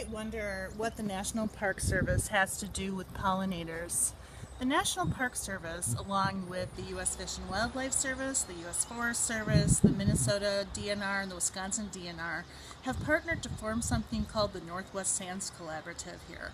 might wonder what the National Park Service has to do with pollinators. The National Park Service, along with the U.S. Fish and Wildlife Service, the U.S. Forest Service, the Minnesota DNR, and the Wisconsin DNR, have partnered to form something called the Northwest Sands Collaborative here.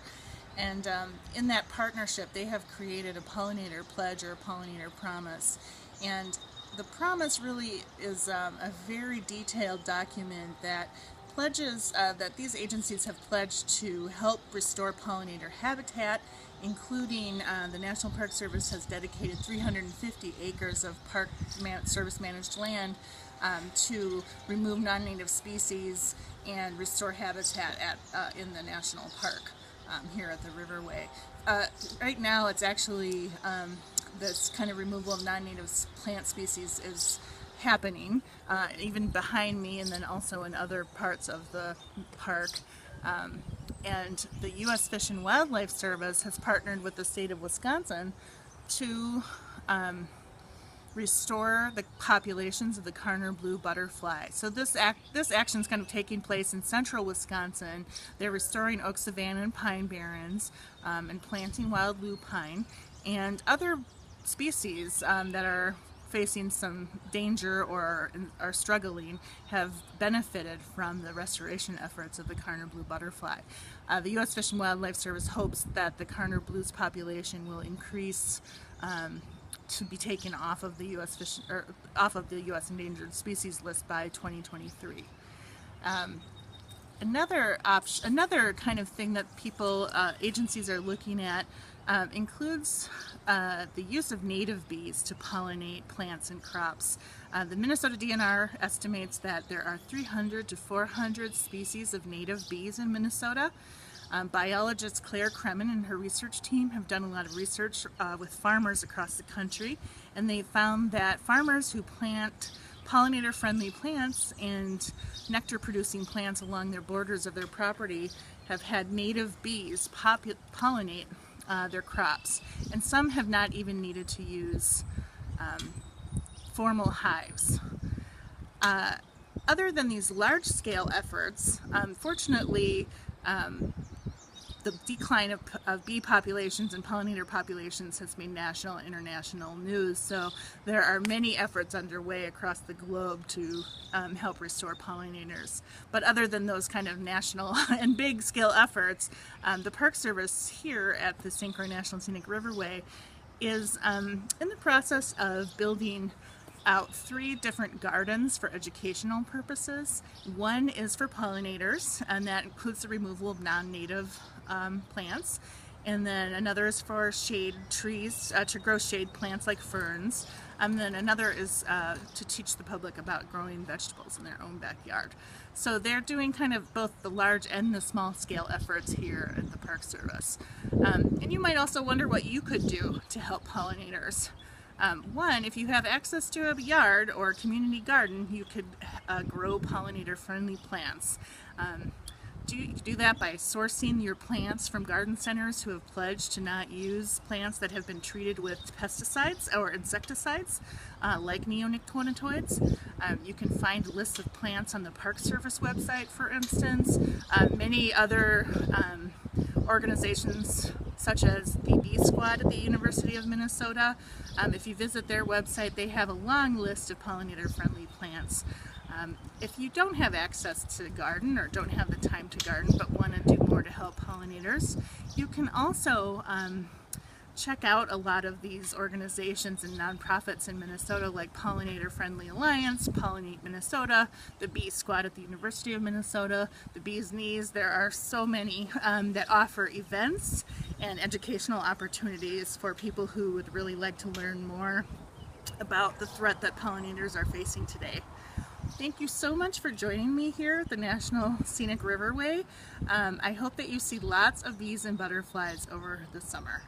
And in that partnership, they have created a pollinator pledge or a pollinator promise. And the promise really is a very detailed document that pledges that these agencies have pledged to help restore pollinator habitat, including the National Park Service has dedicated 350 acres of Park Service managed land to remove non-native species and restore habitat in the national park here at the Riverway. Right now it's actually this kind of removal of non-native plant species is happening even behind me and then also in other parts of the park. And the U.S. Fish and Wildlife Service has partnered with the state of Wisconsin to restore the populations of the Karner blue butterfly. So this action is kind of taking place in central Wisconsin. They're restoring oak savanna and pine barrens and planting wild lupine and other species that are facing some danger or are struggling have benefited from the restoration efforts of the Karner blue butterfly. The U.S. Fish and Wildlife Service hopes that the Karner blue's population will increase to be taken off of the U.S. endangered species list by 2023. Another kind of thing that agencies are looking at includes the use of native bees to pollinate plants and crops. The Minnesota DNR estimates that there are 300 to 400 species of native bees in Minnesota. Biologist Claire Kremen and her research team have done a lot of research with farmers across the country, and they found that farmers who plant pollinator-friendly plants and nectar-producing plants along their borders of their property have had native bees pollinate their crops, and some have not even needed to use formal hives. Other than these large-scale efforts, unfortunately, the decline of bee populations and pollinator populations has made national and international news, so there are many efforts underway across the globe to help restore pollinators. But other than those kind of national and big scale efforts, the Park Service here at the St. Croix National Scenic Riverway is in the process of building out 3 different gardens for educational purposes. One is for pollinators, and that includes the removal of non-native plants. And then another is for shade trees, to grow shade plants like ferns. And then another is to teach the public about growing vegetables in their own backyard. So they're doing kind of both the large and the small scale efforts here at the Park Service. And you might also wonder what you could do to help pollinators. One, if you have access to a yard or a community garden, you could grow pollinator-friendly plants. You do that by sourcing your plants from garden centers who have pledged to not use plants that have been treated with pesticides or insecticides, like neonicotinoids. You can find lists of plants on the Park Service website, for instance. Many other organizations such as the Bee Squad at the University of Minnesota. If you visit their website, they have a long list of pollinator-friendly plants. If you don't have access to a garden or don't have the time to garden but want to do more to help pollinators, you can also check out a lot of these organizations and nonprofits in Minnesota like Pollinator Friendly Alliance, Pollinate Minnesota, the Bee Squad at the University of Minnesota, the Bee's Knees. There are so many that offer events and educational opportunities for people who would really like to learn more about the threat that pollinators are facing today. Thank you so much for joining me here at the National Scenic Riverway. I hope that you see lots of bees and butterflies over the summer.